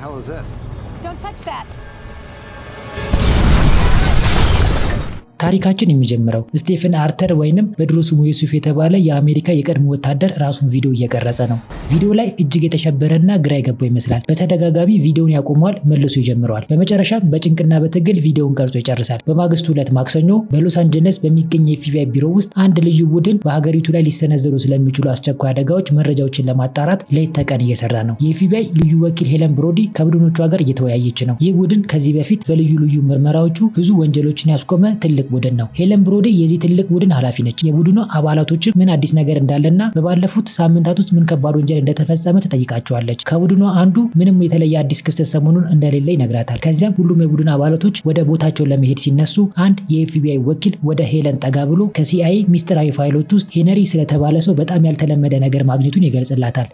hell is this? Don't touch that. ታሪካችን የሚጀምረው ስቴፈን አርተር ወይንም በድሮ ስሙ ዩሱፍ የተባለ የአሜሪካ የቀድሞ ወታደር ራሱን ቪዲዮ እየቀረጸ ነው። ቪዲዮ ላይ እጅግ የተሸበረና ግራ የገባው ይመስላል። በተደጋጋሚ ቪዲዮውን ያቆመዋል፣ መልሶ ይጀምረዋል። በመጨረሻም በጭንቅና በትግል ቪዲዮውን ቀርጾ ይጨርሳል። በማግስቱ ዕለት ማክሰኞ በሎስ አንጀለስ በሚገኝ የኤፍቢአይ ቢሮ ውስጥ አንድ ልዩ ቡድን በሀገሪቱ ላይ ሊሰነዘሩ ስለሚችሉ አስቸኳይ አደጋዎች መረጃዎችን ለማጣራት ሌት ተቀን እየሰራ ነው። የኤፍቢአይ ልዩ ወኪል ሄለን ብሮዲ ከቡድኖቿ ጋር እየተወያየች ነው። ይህ ቡድን ከዚህ በፊት በልዩ ልዩ ምርመራዎቹ ብዙ ወንጀሎችን ያስቆመ ትልቅ ቡድን ነው። ሄለን ብሮዲ የዚህ ትልቅ ቡድን ኃላፊ ነች። የቡድኑ አባላቶች ምን አዲስ ነገር እንዳለና በባለፉት ሳምንታት ውስጥ ምን ከባድ ወንጀል እንደተፈጸመ ተጠይቃቸዋለች። ከቡድኑ አንዱ ምንም የተለየ አዲስ ክስተት ሰሞኑን እንደሌለ ይነግራታል። ከዚያም ሁሉም የቡድን አባላቶች ወደ ቦታቸው ለመሄድ ሲነሱ አንድ የኤፍቢአይ ወኪል ወደ ሄለን ጠጋ ብሎ ከሲአይኤ ሚስጥራዊ ፋይሎች ውስጥ ሄነሪ ስለተባለ ሰው በጣም ያልተለመደ ነገር ማግኘቱን ይገልጽላታል።